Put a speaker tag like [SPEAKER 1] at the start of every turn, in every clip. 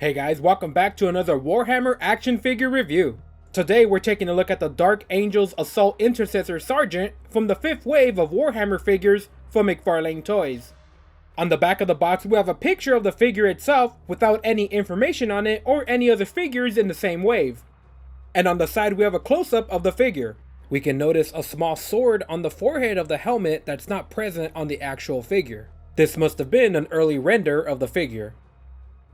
[SPEAKER 1] Hey guys, welcome back to another Warhammer action figure review. Today we're taking a look at the Dark Angels Assault Intercessor Sergeant from the 5th wave of Warhammer figures from McFarlane Toys. On the back of the box we have a picture of the figure itself without any information on it or any other figures in the same wave. And on the side we have a close-up of the figure. We can notice a small sword on the forehead of the helmet that's not present on the actual figure. This must have been an early render of the figure.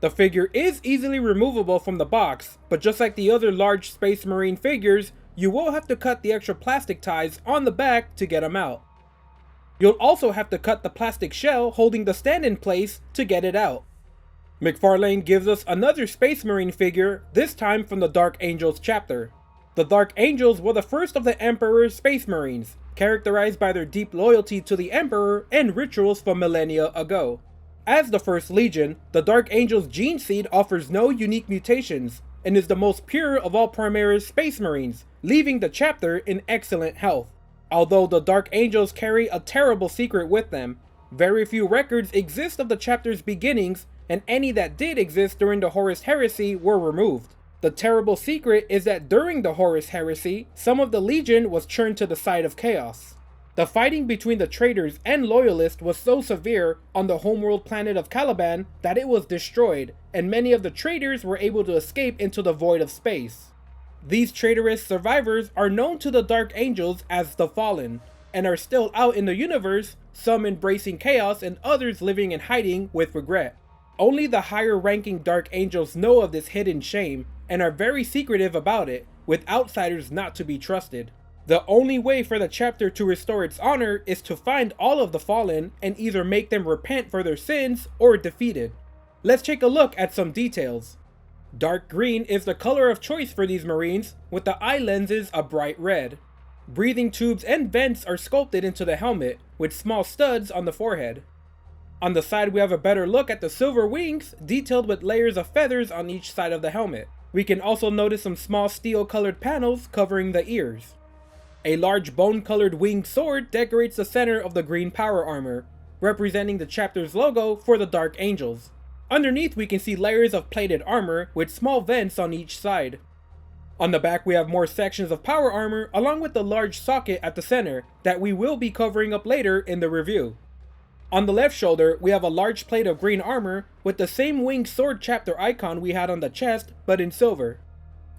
[SPEAKER 1] The figure is easily removable from the box, but just like the other large Space Marine figures, you will have to cut the extra plastic ties on the back to get them out. You'll also have to cut the plastic shell holding the stand in place to get it out. McFarlane gives us another Space Marine figure, this time from the Dark Angels chapter. The Dark Angels were the first of the Emperor's Space Marines, characterized by their deep loyalty to the Emperor and rituals from millennia ago. As the First Legion, the Dark Angel's gene seed offers no unique mutations, and is the most pure of all Primaris Space Marines, leaving the chapter in excellent health. Although the Dark Angels carry a terrible secret with them, very few records exist of the chapter's beginnings, and any that did exist during the Horus Heresy were removed. The terrible secret is that during the Horus Heresy, some of the Legion was turned to the side of Chaos. The fighting between the traitors and loyalists was so severe on the homeworld planet of Caliban that it was destroyed, and many of the traitors were able to escape into the void of space. These traitorous survivors are known to the Dark Angels as the Fallen, and are still out in the universe, some embracing chaos and others living in hiding with regret. Only the higher ranking Dark Angels know of this hidden shame, and are very secretive about it, with outsiders not to be trusted. The only way for the chapter to restore its honor is to find all of the Fallen and either make them repent for their sins or defeated. Let's take a look at some details. Dark green is the color of choice for these Marines, with the eye lenses a bright red. Breathing tubes and vents are sculpted into the helmet, with small studs on the forehead. On the side we have a better look at the silver wings, detailed with layers of feathers on each side of the helmet. We can also notice some small steel colored panels covering the ears. A large bone-colored winged sword decorates the center of the green power armor, representing the chapter's logo for the Dark Angels. Underneath we can see layers of plated armor with small vents on each side. On the back we have more sections of power armor along with the large socket at the center that we will be covering up later in the review. On the left shoulder we have a large plate of green armor with the same winged sword chapter icon we had on the chest but in silver.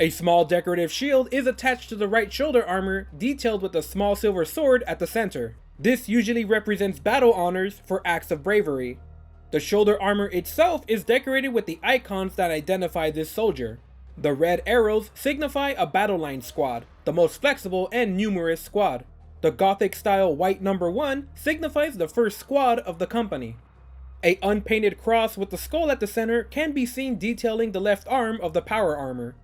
[SPEAKER 1] A small decorative shield is attached to the right shoulder armor, detailed with a small silver sword at the center. This usually represents battle honors for acts of bravery. The shoulder armor itself is decorated with the icons that identify this soldier. The red arrows signify a battle line squad, the most flexible and numerous squad. The Gothic style white number 1 signifies the first squad of the company. A unpainted cross with the skull at the center can be seen detailing the left arm of the power armor.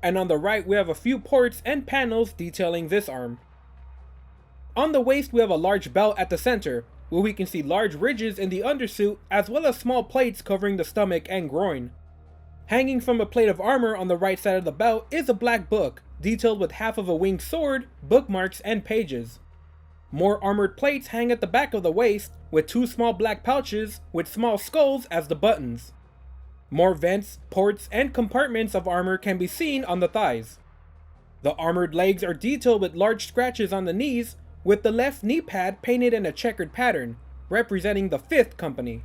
[SPEAKER 1] And on the right we have a few ports and panels detailing this arm. On the waist we have a large belt at the center, where we can see large ridges in the undersuit as well as small plates covering the stomach and groin. Hanging from a plate of armor on the right side of the belt is a black book, detailed with half of a winged sword, bookmarks, and pages. More armored plates hang at the back of the waist, with two small black pouches with small skulls as the buttons. More vents, ports, and compartments of armor can be seen on the thighs. The armored legs are detailed with large scratches on the knees, with the left knee pad painted in a checkered pattern, representing the 5th company.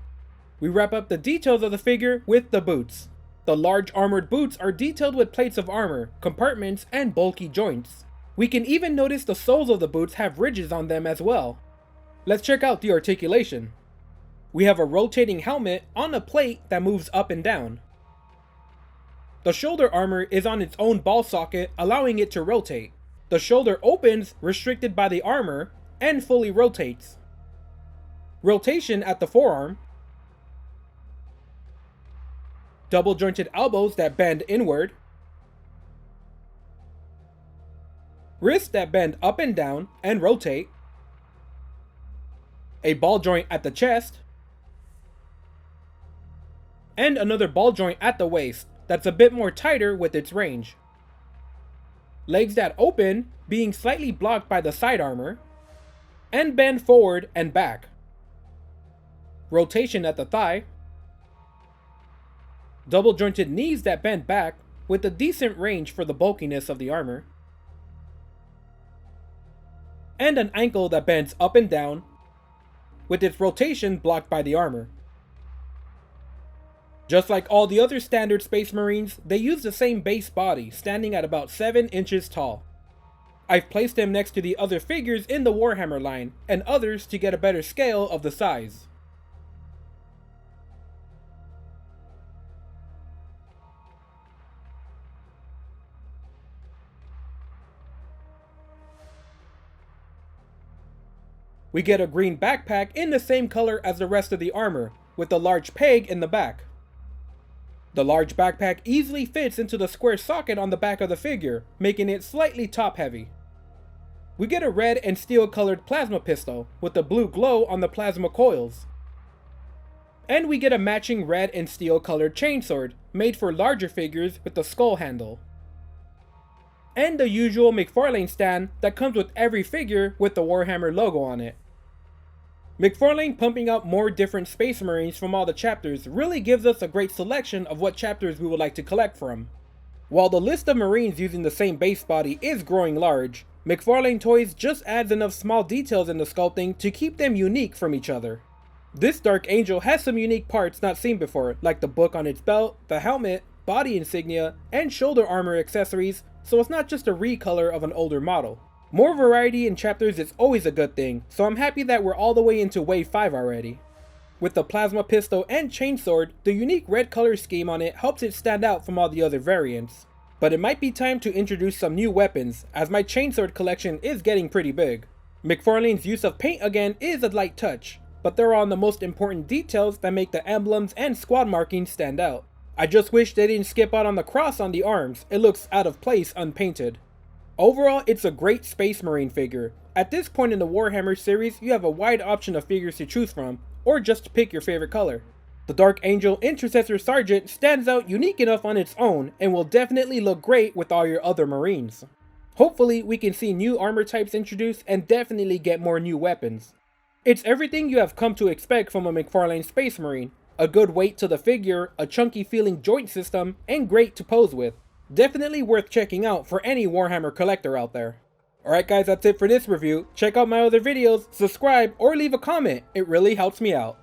[SPEAKER 1] We wrap up the details of the figure with the boots. The large armored boots are detailed with plates of armor, compartments, and bulky joints. We can even notice the soles of the boots have ridges on them as well. Let's check out the articulation. We have a rotating helmet on a plate that moves up and down. The shoulder armor is on its own ball socket, allowing it to rotate. The shoulder opens, restricted by the armor, and fully rotates. Rotation at the forearm. Double jointed elbows that bend inward. Wrists that bend up and down and rotate. A ball joint at the chest. And another ball joint at the waist that's a bit more tighter with its range. Legs that open, being slightly blocked by the side armor, and bend forward and back. Rotation at the thigh. double jointed knees that bend back with a decent range for the bulkiness of the armor, and an ankle that bends up and down with its rotation blocked by the armor. Just like all the other standard Space Marines, they use the same base body, standing at about 7 inches tall. I've placed them next to the other figures in the Warhammer line, and others to get a better scale of the size. We get a green backpack in the same color as the rest of the armor, with a large peg in the back. The large backpack easily fits into the square socket on the back of the figure, making it slightly top heavy. We get a red and steel colored plasma pistol, with a blue glow on the plasma coils. And we get a matching red and steel colored chainsword, made for larger figures with the skull handle. And the usual McFarlane stand that comes with every figure with the Warhammer logo on it. McFarlane pumping out more different Space Marines from all the chapters really gives us a great selection of what chapters we would like to collect from. While the list of Marines using the same base body is growing large, McFarlane Toys just adds enough small details in the sculpting to keep them unique from each other. This Dark Angel has some unique parts not seen before, like the book on its belt, the helmet, body insignia, and shoulder armor accessories, so it's not just a recolor of an older model. More variety in chapters is always a good thing, so I'm happy that we're all the way into wave 5 already. With the plasma pistol and chainsword, the unique red color scheme on it helps it stand out from all the other variants. But it might be time to introduce some new weapons, as my chainsword collection is getting pretty big. McFarlane's use of paint again is a light touch, but they're on the most important details that make the emblems and squad markings stand out. I just wish they didn't skip out on the cross on the arms, it looks out of place unpainted. Overall, it's a great Space Marine figure. At this point in the Warhammer series, you have a wide option of figures to choose from, or just pick your favorite color. The Dark Angel Intercessor Sergeant stands out unique enough on its own, and will definitely look great with all your other Marines. Hopefully, we can see new armor types introduced, and definitely get more new weapons. It's everything you have come to expect from a McFarlane Space Marine. A good weight to the figure, a chunky feeling joint system, and great to pose with. Definitely worth checking out for any Warhammer collector out there. Alright guys, that's it for this review. Check out my other videos, subscribe, or leave a comment. It really helps me out.